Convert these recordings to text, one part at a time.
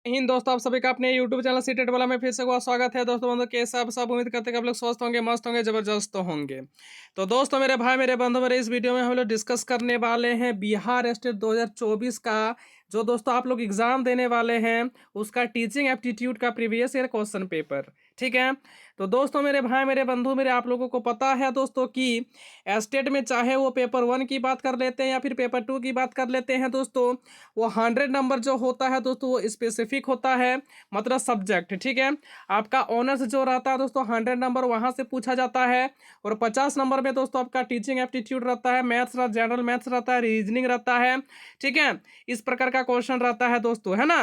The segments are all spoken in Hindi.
हिंद दोस्तों, आप सभी का अपने यूट्यूब चैनल सीटेट वाला में फिर से बहुत स्वागत है। दोस्तों बंधु कैसे सब उम्मीद करते हैं कि आप लोग स्वस्थ होंगे, मस्त होंगे, जबरदस्त होंगे। तो दोस्तों मेरे भाई मेरे बंधु मेरे इस वीडियो में हम लोग डिस्कस करने वाले हैं बिहार स्टेट 2024 का जो दोस्तों आप लोग एग्जाम देने वाले हैं उसका टीचिंग एप्टीट्यूड का प्रीवियस ईयर क्वेश्चन पेपर। ठीक है। तो दोस्तों मेरे भाई मेरे बंधु मेरे आप लोगों को पता है दोस्तों कि स्टेट में चाहे वो पेपर 1 की बात कर लेते हैं या फिर पेपर 2 की बात कर लेते हैं दोस्तों, वो 100 नंबर जो होता है दोस्तों वो स्पेसिफिक होता है, मतलब सब्जेक्ट। ठीक है। आपका ऑनर्स जो रहता है दोस्तों 100 नंबर वहाँ से पूछा जाता है और 50 नंबर में दोस्तों आपका टीचिंग एप्टीट्यूड रहता है, मैथ्स जनरल मैथ्स रहता है, रीजनिंग रहता है। ठीक है। इस प्रकार का क्वेश्चन रहता है दोस्तों, है ना।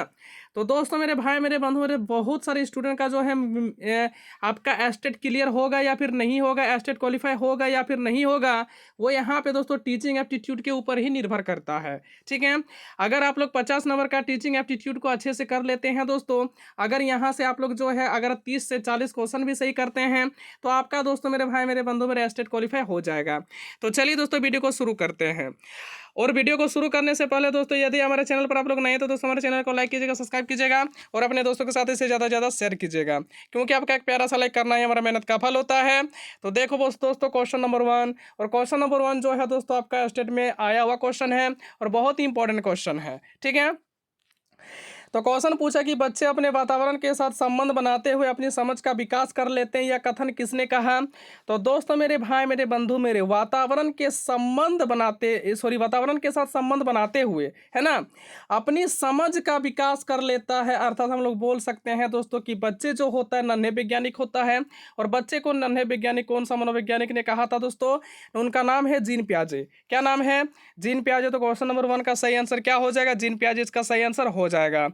तो दोस्तों मेरे भाई मेरे बंधु मेरे बहुत सारे स्टूडेंट का जो है आपका एस्टेट क्लियर होगा या फिर नहीं होगा, एस्टेट क्वालिफाई होगा या फिर नहीं होगा, वो यहाँ पे दोस्तों टीचिंग एप्टीट्यूड के ऊपर ही निर्भर करता है। ठीक है। अगर आप लोग 50 नंबर का टीचिंग एप्टीट्यूड को अच्छे से कर लेते हैं दोस्तों, अगर यहाँ से आप लोग जो है अगर 30 से 40 क्वेश्चन भी सही करते हैं तो आपका दोस्तों मेरे भाई मेरे बंधु मेरे एस्टेट क्वालिफाई हो जाएगा। तो चलिए दोस्तों वीडियो को शुरू करते हैं। और वीडियो को शुरू करने से पहले दोस्तों यदि हमारे चैनल पर आप लोग नए हैं तो दोस्तों हमारे चैनल को लाइक कीजिएगा, सब्सक्राइब कीजिएगा और अपने दोस्तों के साथ इसे ज़्यादा से ज़्यादा शेयर कीजिएगा, क्योंकि आपका एक प्यारा सा लाइक करना ही हमारा मेहनत का फल होता है। तो देखो दोस्तों क्वेश्चन नंबर 1, और क्वेश्चन नंबर 1 जो है दोस्तों आपका स्टेट में आया हुआ क्वेश्चन है और बहुत ही इंपॉर्टेंट क्वेश्चन है। ठीक है। तो क्वेश्चन पूछा कि बच्चे अपने वातावरण के साथ संबंध बनाते हुए अपनी समझ का विकास कर लेते हैं, यह कथन किसने कहा। तो दोस्तों मेरे भाई मेरे बंधु मेरे वातावरण के साथ संबंध बनाते हुए, है ना, अपनी समझ का विकास कर लेता है। अर्थात हम लोग बोल सकते हैं दोस्तों कि बच्चे जो होता है नन्हे वैज्ञानिक होता है, और बच्चे को नन्हे वैज्ञानिक कौन सा मनोवैज्ञानिक ने कहा था दोस्तों, उनका नाम है जीन पियाजे। क्या नाम है? जीन पियाजे। तो क्वेश्चन नंबर 1 का सही आंसर क्या हो जाएगा? जीन पियाजे इसका सही आंसर हो जाएगा।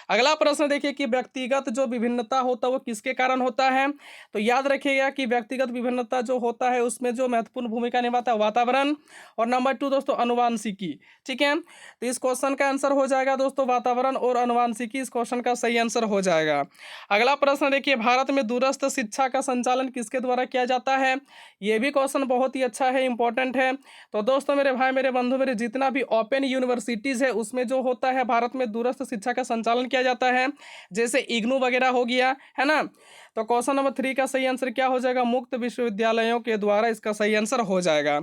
अगला प्रश्न देखिए कि व्यक्तिगत जो विभिन्नता होता है वो किसके कारण होता है। तो याद रखिएगा कि व्यक्तिगत विभिन्नता जो होता है उसमें जो महत्वपूर्ण भूमिका निभाता है वातावरण, और नंबर 2 दोस्तों अनुवांशिकी। ठीक है। तो इस क्वेश्चन का आंसर हो जाएगा दोस्तों वातावरण और अनुवांशिकी, इस क्वेश्चन का सही आंसर हो जाएगा। अगला प्रश्न देखिए, भारत में दूरस्थ शिक्षा का संचालन किसके द्वारा किया जाता है। ये भी क्वेश्चन बहुत ही अच्छा है, इंपॉर्टेंट है। तो दोस्तों मेरे भाई मेरे बंधु मेरे जितना भी ओपन यूनिवर्सिटीज़ है उसमें जो होता है भारत में दूरस्थ शिक्षा का संचालन किया जाता है, जैसे इग्नू वगैरह हो गया, है ना। तो क्वेश्चन नंबर 3 का सही आंसर क्या हो जाएगा? मुक्त विश्वविद्यालयों के द्वारा, इसका सही आंसर हो जाएगा।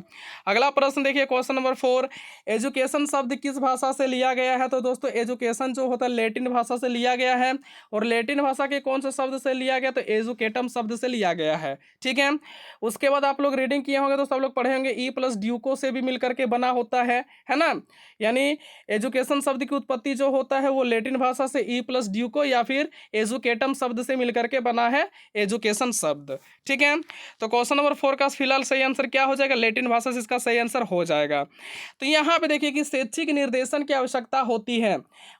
अगला प्रश्न देखिए क्वेश्चन नंबर 4, एजुकेशन शब्द किस भाषा से लिया गया है। तो दोस्तों एजुकेशन जो होता है लैटिन भाषा से लिया गया है, और लैटिन भाषा के कौन से शब्द से लिया गया? तो एजुकेटम शब्द से लिया गया है। ठीक है। उसके बाद आप लोग रीडिंग किए होंगे तो सब लोग पढ़े होंगे ई प्लस ड्यूको से भी मिल करके बना होता है ना। यानी एजुकेशन शब्द की उत्पत्ति जो होता है वो लैटिन भाषा से ई प्लस ड्यूको या फिर एजुकेटम शब्द से मिलकर के बना है एजुकेशन शब्द। ठीक है। तो क्वेश्चन नंबर 4 का फिलहाल सही आंसर क्या हो जाएगा? लैटिन भाषा से इसका सही आंसर हो जाएगा। तो यहाँ पे देखिए कि शैक्षिक निर्देशन की आवश्यकता होती है,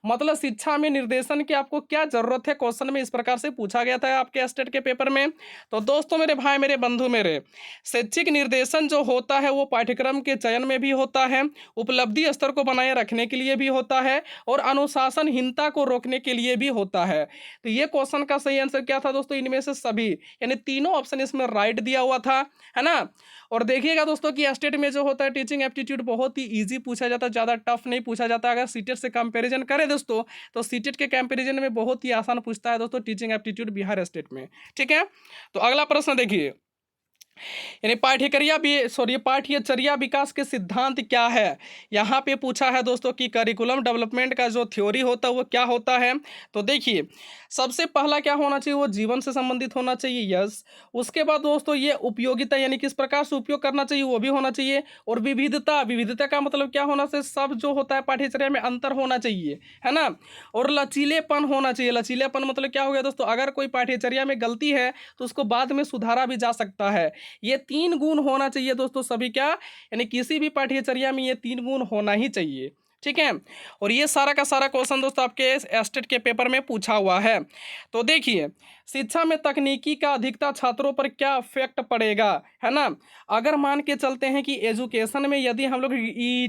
मतलब शिक्षा में निर्देशन की आपको क्या जरूरत है, क्वेश्चन में इस प्रकार से पूछा गया था आपके स्टेट के पेपर में। तो दोस्तों मेरे भाई मेरे बंधु मेरे शैक्षिक निर्देशन जो होता है वो पाठ्यक्रम के चयन में भी होता है, उपलब्धि स्तर को बनाए रखने के लिए भी होता है, और अनुशासनहीनता को रोकने के लिए भी होता है। तो ये क्वेश्चन का सही आंसर क्या था दोस्तों? इनमें से सभी, यानी तीनों ऑप्शन इसमें राइट दिया हुआ था, है ना। और देखिएगा दोस्तों कि स्टेट में जो होता है टीचिंग एप्टीट्यूड बहुत ही इजी पूछा जाता है, ज़्यादा टफ नहीं पूछा जाता। अगर सीटेट से कंपैरिजन करें दोस्तों तो सीटेट के कंपैरिजन में बहुत ही आसान पूछता है दोस्तों टीचिंग एप्टीट्यूड बिहार स्टेट में। ठीक है। तो अगला प्रश्न देखिए, यानी पाठ्यचर्या विकास के सिद्धांत क्या है। यहाँ पे पूछा है दोस्तों कि करिकुलम डेवलपमेंट का जो थ्योरी होता है वो क्या होता है। तो देखिए सबसे पहला क्या होना चाहिए, वो जीवन से संबंधित होना चाहिए, यस। उसके बाद दोस्तों ये उपयोगिता, यानी किस प्रकार से उपयोग करना चाहिए वो भी होना चाहिए, और विविधता, विविधता का मतलब क्या होना चाहिए, सब जो होता है पाठ्यचर्या में अंतर होना चाहिए, है ना। और लचीलेपन होना चाहिए। लचीलेपन मतलब क्या हो गया दोस्तों, अगर कोई पाठ्यचर्या में गलती है तो उसको बाद में सुधारा भी जा सकता है। ये 3 गुण होना चाहिए दोस्तों सभी क्या, यानी किसी भी पाठ्यचर्या में ये 3 गुण होना ही चाहिए। ठीक है। और ये सारा का सारा क्वेश्चन दोस्तों आपके स्टेट के पेपर में पूछा हुआ है। तो देखिए शिक्षा में तकनीकी का अधिकता छात्रों पर क्या इफेक्ट पड़ेगा, है ना। अगर मान के चलते हैं कि एजुकेशन में यदि हम लोग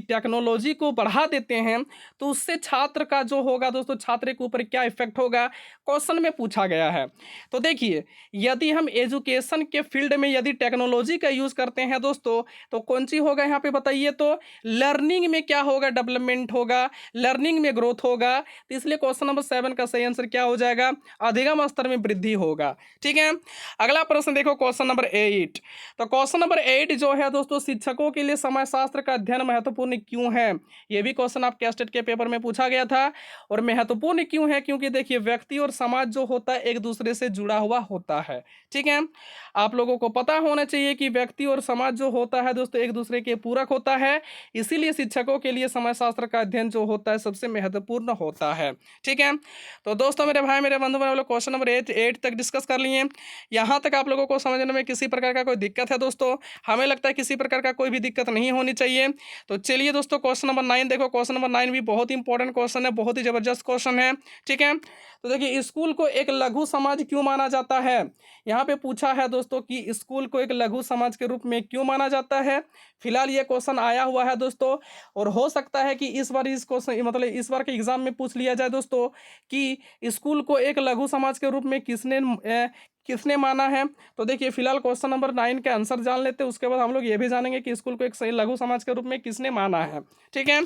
टेक्नोलॉजी को बढ़ा देते हैं तो उससे छात्र का जो होगा दोस्तों, छात्र के ऊपर क्या इफेक्ट होगा, क्वेश्चन में पूछा गया है। तो देखिए यदि हम एजुकेशन के फील्ड में यदि टेक्नोलॉजी का यूज़ करते हैं दोस्तों तो कौन सी होगा यहाँ पे बताइए। तो लर्निंग में क्या होगा, डेवलपमेंट डेवलपमेंट होगा, लर्निंग में ग्रोथ होगा, तो इसलिए क्वेश्चन नंबर 7 का सही आंसर क्या हो जाएगा, अधिगम स्तर में वृद्धि होगा। ठीक है, अगला प्रश्न देखो क्वेश्चन नंबर 8। तो क्वेश्चन नंबर 8 जो है दोस्तों, शिक्षकों के लिए समाजशास्त्र का अध्ययन महत्वपूर्ण क्यों है। ये भी क्वेश्चन आपके स्टेट के पेपर में पूछा गया था। और महत्वपूर्ण क्यों है, क्योंकि देखिए व्यक्ति और समाज जो होता है एक दूसरे से जुड़ा हुआ होता है। ठीक है, आप लोगों को पता होना चाहिए कि व्यक्ति और समाज जो होता है दोस्तों एक दूसरे के पूरक होता है, इसीलिए शिक्षकों के लिए समाजशास्त्र का अध्ययन जो होता है सबसे महत्वपूर्ण होता है। ठीक है, तो दोस्तों मेरे भाई मेरे बंधु हम लोग क्वेश्चन नंबर 8 तक डिस्कस कर लिए। यहाँ तक आप लोगों को समझने में किसी प्रकार का कोई दिक्कत है दोस्तों? हमें लगता है किसी प्रकार का कोई भी दिक्कत नहीं होनी चाहिए। तो चलिए दोस्तों क्वेश्चन नंबर 9 देखो। क्वेश्चन नंबर 9 भी बहुत इंपॉर्टेंट क्वेश्चन है, बहुत ही जबरदस्त क्वेश्चन है। ठीक है, तो देखिए स्कूल को एक लघु समाज क्यों माना जाता है। यहाँ पे पूछा है दोस्तों कि स्कूल को एक लघु समाज के रूप में क्यों माना जाता है। फिलहाल ये क्वेश्चन आया हुआ है दोस्तों, और हो सकता है कि इस बार इस क्वेश्चन मतलब इस बार के एग्जाम में पूछ लिया जाए दोस्तों कि स्कूल को एक लघु समाज के रूप में किसने माना है। तो देखिए फिलहाल क्वेश्चन नंबर 9 के आंसर जान लेते हैं, उसके बाद हम लोग ये भी जानेंगे कि स्कूल को एक सही लघु समाज के रूप में किसने माना है। ठीक है,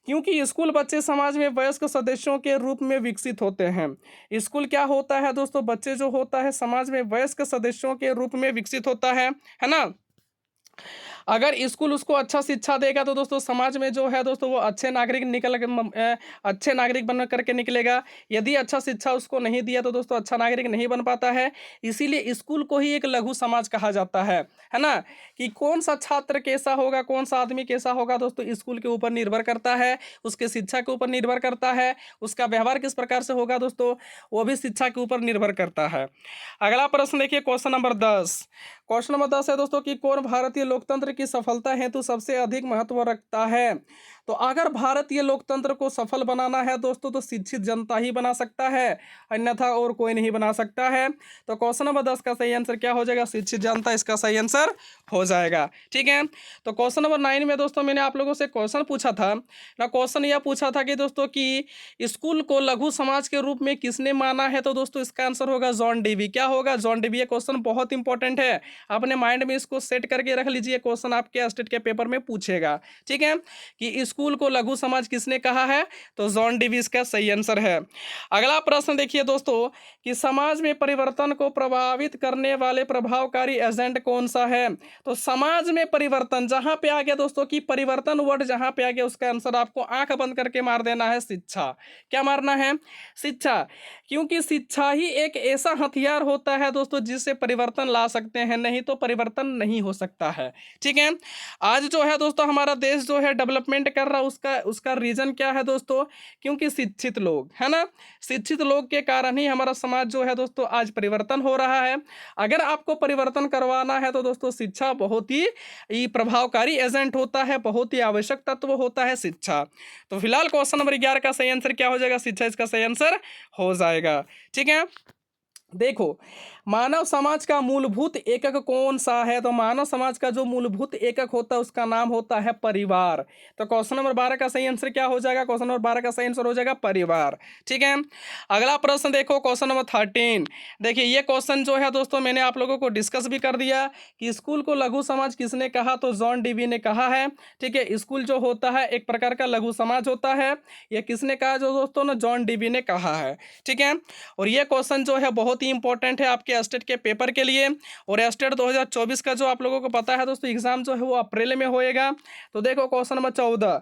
क्योंकि स्कूल बच्चे समाज में वयस्क सदस्यों के रूप में विकसित होते हैं। स्कूल क्या होता है दोस्तों, बच्चे जो होता है समाज में वयस्क सदस्यों के रूप में विकसित होता है ना। अगर स्कूल उसको अच्छा शिक्षा देगा तो दोस्तों समाज में जो है दोस्तों वो अच्छे नागरिक बन करके निकलेगा। यदि अच्छा शिक्षा उसको नहीं दिया तो दोस्तों अच्छा नागरिक नहीं बन पाता है। इसीलिए स्कूल को ही एक लघु समाज कहा जाता है ना। कि कौन सा छात्र कैसा होगा, कौन सा आदमी कैसा होगा दोस्तों स्कूल के ऊपर निर्भर करता है, उसके शिक्षा के ऊपर निर्भर करता है, उसका व्यवहार किस प्रकार से होगा दोस्तों वो भी शिक्षा के ऊपर निर्भर करता है। अगला प्रश्न देखिए क्वेश्चन नंबर 10। क्वेश्चन नंबर 10 है दोस्तों कि कौन भारतीय लोकतंत्र की सफलता हेतु सबसे अधिक महत्व रखता है। तो अगर भारतीय लोकतंत्र को सफल बनाना है दोस्तों तो शिक्षित जनता ही बना सकता है, अन्यथा और कोई नहीं बना सकता है। तो क्वेश्चन नंबर 10 का सही आंसर क्या हो जाएगा, शिक्षित जनता इसका सही आंसर हो जाएगा। ठीक है, तो क्वेश्चन नंबर 9 में दोस्तों मैंने आप लोगों से क्वेश्चन पूछा था ना। क्वेश्चन यह पूछा था कि दोस्तों कि स्कूल को लघु समाज के रूप में किसने माना है। तो दोस्तों इसका आंसर होगा जॉन डीवी। क्या होगा, जॉन डीवी। ये क्वेश्चन बहुत इंपॉर्टेंट है, अपने माइंड में इसको सेट करके रख लीजिए, क्वेश्चन आपके स्टेट के पेपर में पूछेगा। ठीक है, कि स्कूल को लघु समाज किसने कहा है, तो जॉन डीवी इसका सही आंसर है। अगला प्रश्न देखिए दोस्तों कि समाज में परिवर्तन को प्रभावित करने वाले प्रभावकारी एजेंट कौन सा है। तो समाज में परिवर्तन जहां पे आ गया दोस्तों कि परिवर्तन वर्ड जहां पे आ गया उसका आंसर आपको आंख बंद करके मार देना है, शिक्षा। क्या मारना है, शिक्षा। क्योंकि शिक्षा ही एक ऐसा हथियार होता है दोस्तों जिससे परिवर्तन ला सकते हैं, नहीं तो परिवर्तन नहीं हो सकता है। ठीक है, आज जो है दोस्तों हमारा देश जो है डेवलपमेंट कर रहा है, उसका रीजन क्या है दोस्तों, क्योंकि शिक्षित लोग है ना। शिक्षित लोग के कारण ही हमारा समाज जो है दोस्तों आज परिवर्तन हो रहा है। अगर आपको परिवर्तन करवाना है तो दोस्तों शिक्षा बहुत ही प्रभावकारी एजेंट होता है, बहुत ही आवश्यक तत्व होता है शिक्षा। तो फिलहाल क्वेश्चन नंबर 11 का सही आंसर क्या हो जाएगा, शिक्षा इसका सही आंसर हो जाएगा। ठीक है, देखो मानव समाज का मूलभूत एकक कौन सा है। तो मानव समाज का जो मूलभूत एकक होता है उसका नाम होता है परिवार। तो क्वेश्चन नंबर 12 का सही आंसर क्या हो जाएगा, क्वेश्चन नंबर 12 का सही आंसर हो जाएगा परिवार। ठीक है, अगला प्रश्न देखो क्वेश्चन नंबर 13। देखिए ये क्वेश्चन जो है दोस्तों मैंने आप लोगों को डिस्कस भी कर दिया कि स्कूल को लघु समाज किसने कहा, तो जॉन डीवी ने कहा है। ठीक है, स्कूल जो होता है एक प्रकार का लघु समाज होता है, यह किसने कहा जो दोस्तों ना, जॉन डीवी ने कहा है। ठीक है, और ये क्वेश्चन जो है बहुत ही इंपॉर्टेंट है आपके स्टेट के पेपर के लिए। और स्टेट 2024 का जो आप लोगों को पता है दोस्तों एग्जाम जो है वो अप्रैल में होएगा। तो देखो क्वेश्चन नंबर 14,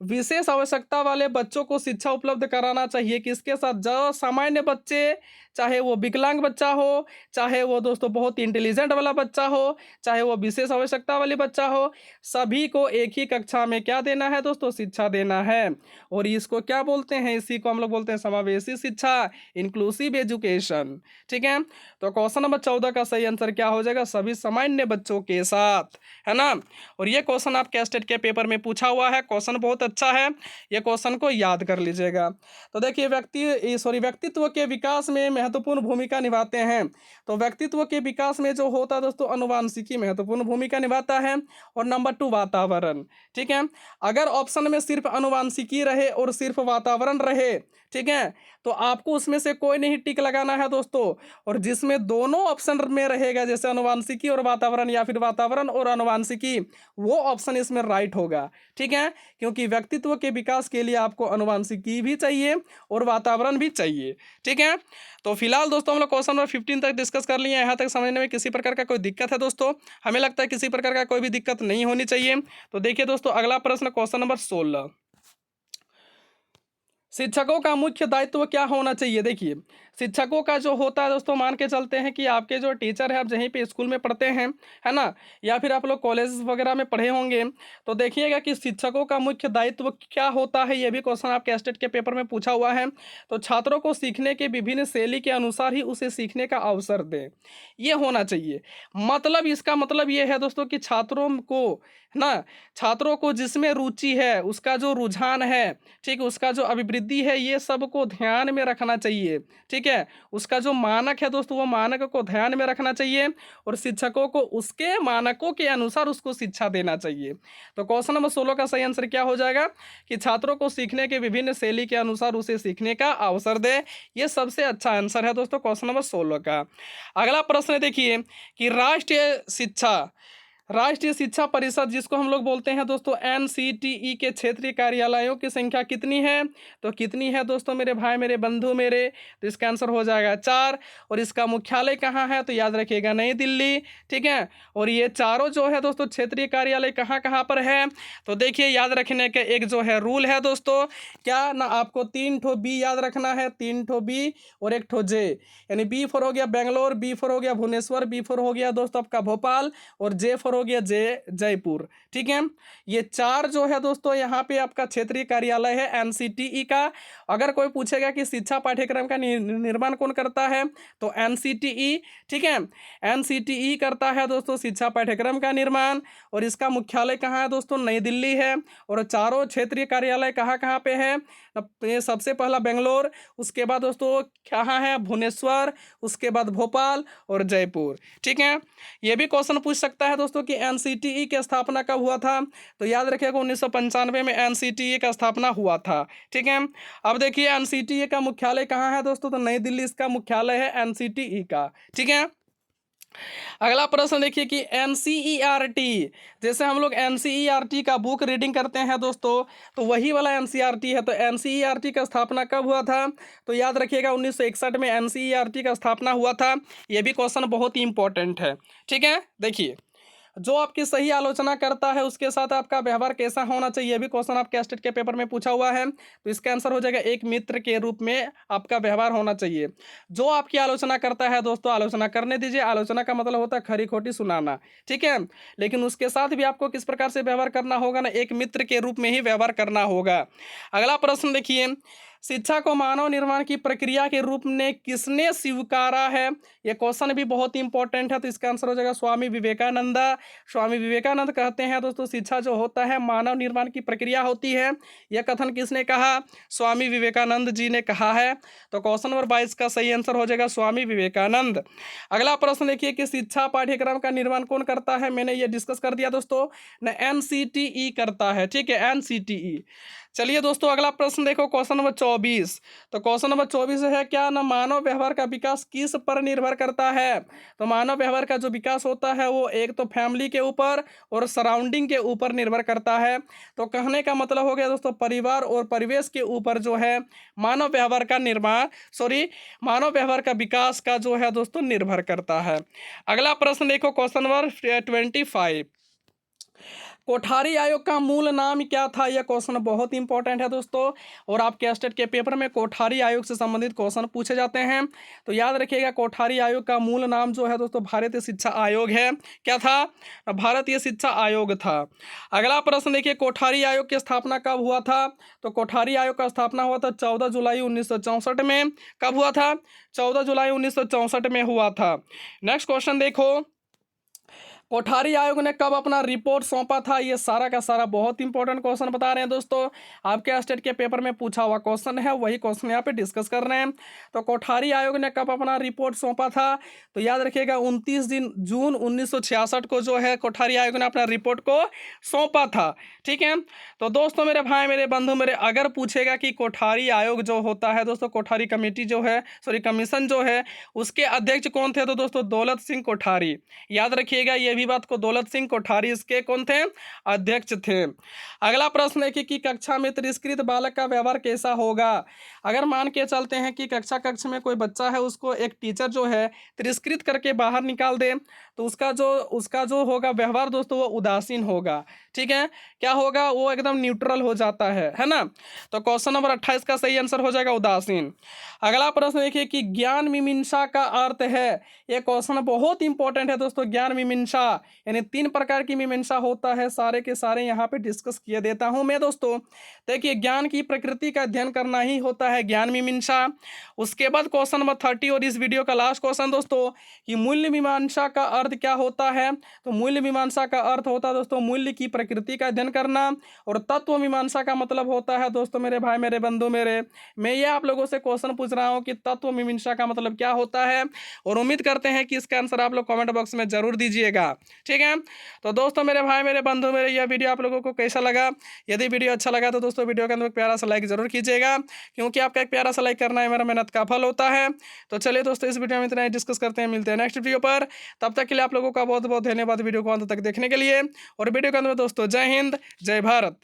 विशेष आवश्यकता वाले बच्चों को शिक्षा उपलब्ध कराना चाहिए किसके साथ, जो सामान्य बच्चे, चाहे वो विकलांग बच्चा हो, चाहे वो दोस्तों बहुत इंटेलिजेंट वाला बच्चा हो, चाहे वो विशेष आवश्यकता वाली बच्चा हो, सभी को एक ही कक्षा में क्या देना है दोस्तों, शिक्षा देना है। और इसको क्या बोलते हैं, इसी को हम लोग बोलते हैं समावेशी शिक्षा, इंक्लूसिव एजुकेशन। ठीक है, तो क्वेश्चन नंबर 14 का सही आंसर क्या हो जाएगा, सभी सामान्य बच्चों के साथ, है ना। और ये क्वेश्चन आपके स्टेट के पेपर में पूछा हुआ है, क्वेश्चन बहुत अच्छा है, ये क्वेश्चन को याद कर लीजिएगा। तो देखिए व्यक्तित्व के विकास में महत्वपूर्ण भूमिका निभाते हैं। तो व्यक्तित्व के विकास में जो होता है दोस्तों, आनुवंशिकी महत्वपूर्ण भूमिका निभाता है। और नंबर 2 वातावरण। ठीक है, अगर ऑप्शन में सिर्फ आनुवंशिकी रहे और सिर्फ वातावरण रहे, ठीक है, तो आपको उसमें से कोई नहीं टिक लगाना है दोस्तों। और जिसमें दोनों ऑप्शन में रहेगा, जैसे आनुवंशिकी और वातावरण या फिर वातावरण और आनुवंशिकी, वो ऑप्शन इसमें राइट होगा। ठीक है, क्योंकि व्यक्तित्व के विकास के लिए आपको आनुवंशिकी भी चाहिए और वातावरण भी चाहिए। ठीक है, तो फिलहाल दोस्तों हम लोग क्वेश्चन नंबर 15 तक डिस्कस कर लिए। यहाँ तक समझने में किसी प्रकार का कोई दिक्कत है दोस्तों? हमें लगता है किसी प्रकार का कोई भी दिक्कत नहीं होनी चाहिए। तो देखिए दोस्तों, अगला प्रश्न क्वेश्चन नंबर 16, शिक्षकों का मुख्य दायित्व क्या होना चाहिए? देखिए, शिक्षकों का जो होता है दोस्तों, मान के चलते हैं कि आपके जो टीचर है, आप जहीं पे स्कूल में पढ़ते हैं, है ना, या फिर आप लोग कॉलेज वगैरह में पढ़े होंगे, तो देखिएगा कि शिक्षकों का मुख्य दायित्व क्या होता है। ये भी क्वेश्चन आपके स्टेट के पेपर में पूछा हुआ है। तो छात्रों को सीखने के विभिन्न शैली के अनुसार ही उसे सीखने का अवसर दें, ये होना चाहिए। मतलब इसका मतलब ये है दोस्तों कि छात्रों को ना, छात्रों को जिसमें रुचि है, उसका जो रुझान है, ठीक, उसका जो अभिवृद्धि है, ये सब को ध्यान में रखना चाहिए। ठीक है, उसका जो मानक है दोस्तों, वो मानक को ध्यान में रखना चाहिए और शिक्षकों को उसके मानकों के अनुसार उसको शिक्षा देना चाहिए। तो क्वेश्चन नंबर 16 का सही आंसर क्या हो जाएगा कि छात्रों को सीखने के विभिन्न शैली के अनुसार उसे सीखने का अवसर दे। ये सबसे अच्छा आंसर है दोस्तों क्वेश्चन नंबर 16 का। अगला प्रश्न देखिए कि राष्ट्रीय शिक्षा परिषद, जिसको हम लोग बोलते हैं दोस्तों NCTE, के क्षेत्रीय कार्यालयों की संख्या कितनी है? तो कितनी है दोस्तों मेरे भाई, मेरे बंधु मेरे? तो इसका आंसर हो जाएगा 4। और इसका मुख्यालय कहाँ है? तो याद रखिएगा नई दिल्ली। ठीक है, और ये चारों जो है दोस्तों क्षेत्रीय कार्यालय कहाँ कहाँ पर है? तो देखिए, याद रखने के एक जो है रूल है दोस्तों, क्या ना, आपको 3 ठो बी याद रखना है, 3 ठो बी और 1 ठो जे। यानी B फॉर हो गया बेंगलोर, B फॉर हो गया भुवनेश्वर, B फॉर हो गया दोस्तों आपका भोपाल, और जे फॉर हो गया जयपुर। ठीक है, ये 4 जो है दोस्तों यहाँ पे आपका क्षेत्रीय कार्यालय है NCTE का। अगर कोई पूछेगा कि शिक्षा पाठ्यक्रम का निर्माण कौन करता है, तो NCTE। ठीक है, NCTE करता है दोस्तों शिक्षा पाठ्यक्रम का निर्माण। और इसका मुख्यालय कहाँ है दोस्तों? नई दिल्ली है। और चारों क्षेत्रीय कार्यालय कहाँ कहाँ पे है? ये सबसे पहला बेंगलोर, उसके बाद दोस्तों कहाँ है? भुवनेश्वर, उसके बाद भोपाल और जयपुर। ठीक है, ये भी क्वेश्चन पूछ सकता है दोस्तों कि NCTE की स्थापना कब हुआ था? तो याद रखिएगा 1995 में NCTE का स्थापना हुआ था। ठीक है, अब देखिए NCTE का मुख्यालय कहाँ है दोस्तों? तो नई दिल्ली इसका मुख्यालय है NCTE का। ठीक है, अगला प्रश्न देखिए कि NCERT, जैसे हम लोग NCERT का बुक रीडिंग करते हैं दोस्तों, तो वही वाला NCERT है। तो NCERT का स्थापना कब हुआ था? तो याद रखिएगा 1961 में NCERT का स्थापना हुआ था। ये भी क्वेश्चन बहुत ही इंपॉर्टेंट है। ठीक है, देखिए, जो आपकी सही आलोचना करता है उसके साथ आपका व्यवहार कैसा होना चाहिए, ये भी क्वेश्चन आपके स्टेट के पेपर में पूछा हुआ है। तो इसका आंसर हो जाएगा एक मित्र के रूप में आपका व्यवहार होना चाहिए। जो आपकी आलोचना करता है दोस्तों, आलोचना करने दीजिए। आलोचना का मतलब होता है खरी खोटी सुनाना। ठीक है, लेकिन उसके साथ भी आपको किस प्रकार से व्यवहार करना होगा ना, एक मित्र के रूप में ही व्यवहार करना होगा। अगला प्रश्न देखिए, शिक्षा को मानव निर्माण की प्रक्रिया के रूप में किसने स्वीकारा है? ये क्वेश्चन भी बहुत इंपॉर्टेंट है। तो इसका आंसर हो जाएगा स्वामी विवेकानंद। स्वामी विवेकानंद कहते हैं दोस्तों शिक्षा जो होता है मानव निर्माण की प्रक्रिया होती है। यह कथन किसने कहा? स्वामी विवेकानंद जी ने कहा है। तो क्वेश्चन नंबर 22 का सही आंसर हो जाएगा स्वामी विवेकानंद। अगला प्रश्न देखिए कि शिक्षा पाठ्यक्रम का निर्माण कौन करता है? मैंने ये डिस्कस कर दिया दोस्तों, न NCTE करता है। ठीक है, NCTE। चलिए दोस्तों, अगला प्रश्न देखो, क्वेश्चन नंबर 24। तो क्वेश्चन नंबर 24 है क्या ना, मानव व्यवहार का विकास किस पर निर्भर करता है? तो मानव व्यवहार का जो विकास होता है वो एक तो फैमिली के ऊपर और सराउंडिंग के ऊपर निर्भर करता है। तो कहने का मतलब हो गया दोस्तों, परिवार और परिवेश के ऊपर जो है मानव व्यवहार का मानव व्यवहार का विकास का जो है दोस्तों निर्भर करता है। अगला प्रश्न देखो, क्वेश्चन नंबर 25। कोठारी आयोग का मूल नाम क्या था? यह क्वेश्चन बहुत इंपॉर्टेंट है दोस्तों, और आपके स्टेट के पेपर में कोठारी आयोग से संबंधित क्वेश्चन पूछे जाते हैं। तो याद रखिएगा कोठारी आयोग का मूल नाम जो है दोस्तों भारतीय शिक्षा आयोग है। क्या था? भारतीय शिक्षा आयोग था। अगला प्रश्न देखिए, कोठारी आयोग की स्थापना कब हुआ था? तो कोठारी आयोग का स्थापना हुआ था 14 जुलाई 1964 में। कब हुआ था? 14 जुलाई 1964 में हुआ था। नेक्स्ट क्वेश्चन देखो, कोठारी आयोग ने कब अपना रिपोर्ट सौंपा था, ये सारा का सारा बहुत इंपॉर्टेंट क्वेश्चन बता रहे हैं दोस्तों। आपके स्टेट के पेपर में पूछा हुआ क्वेश्चन है, वही क्वेश्चन यहाँ पे डिस्कस कर रहे हैं। तो कोठारी आयोग ने कब अपना रिपोर्ट सौंपा था, तो याद रखिएगा 29 जून 1966 को जो है कोठारी आयोग ने अपना रिपोर्ट को सौंपा था। ठीक है, तो दोस्तों मेरे भाई मेरे बंधु मेरे, अगर पूछेगा कि कोठारी आयोग जो होता है दोस्तों, कोठारी कमेटी जो है, सॉरी कमीशन जो है, उसके अध्यक्ष कौन थे, तो दोस्तों दौलत सिंह कोठारी। याद रखिएगा ये भी बात को, दौलत सिंह कोठारी इसके कौन थे, अध्यक्ष थे। अगला प्रश्न है कि कक्षा में तिरस्कृत बालक का व्यवहार कैसा होगा। अगर मान के चलते हैं कि कक्ष में कोई बच्चा है, उसको एक टीचर जो है तिरस्कृत करके बाहर निकाल दे, तो उसका जो होगा व्यवहार दोस्तों वो उदासीन होगा। ठीक है, क्या होगा, वो एकदम न्यूट्रल हो जाता है ना। तो क्वेश्चन नंबर 28 का सही आंसर हो जाएगा उदासीन। अगला प्रश्न देखिए कि ज्ञान मीमांसा का अर्थ है, ये क्वेश्चन बहुत इंपॉर्टेंट है दोस्तों। ज्ञान मीमांसा यानी 3 प्रकार की मीमांसा होता है, सारे के सारे यहाँ पे डिस्कस किए देता हूँ मैं दोस्तों। देखिए ज्ञान की प्रकृति का अध्ययन करना ही होता है ज्ञान मीमांसा। उसके बाद क्वेश्चन नंबर 30 और इस वीडियो का लास्ट क्वेश्चन दोस्तों, कि मूल्य मीमांसा का अर्थ क्या होता है। तो मूल्य मीमांसा का अर्थ होता है दोस्तों मूल्य की प्रकृति का अध्ययन करना, और तत्व मीमांसा का मतलब होता है दोस्तों मेरे भाई मेरे बंधु मेरे, मैं ये आप लोगों से क्वेश्चन पूछ रहा हूँ कि तत्व मीमांसा का मतलब क्या होता है, और उम्मीद करते हैं कि इसका आंसर आप लोग कमेंट बॉक्स में जरूर दीजिएगा। ठीक है, तो दोस्तों मेरे भाई मेरे बंधु मेरे, यह वीडियो आप लोगों को कैसा लगा। यदि वीडियो अच्छा लगा तो दोस्तों वीडियो के अंदर एक प्यारा सा लाइक जरूर कीजिएगा, क्योंकि आपका एक प्यारा सा लाइक करना है मेरा मेहनत का फल होता है। तो चलिए दोस्तों इस वीडियो में इतना ही डिस्कस करते हैं, मिलते हैं नेक्स्ट वीडियो पर। तब तक के लिए आप लोगों का बहुत बहुत धन्यवाद वीडियो को अंत तक देखने के लिए। और वीडियो के अंदर दोस्तों जय हिंद जय भारत।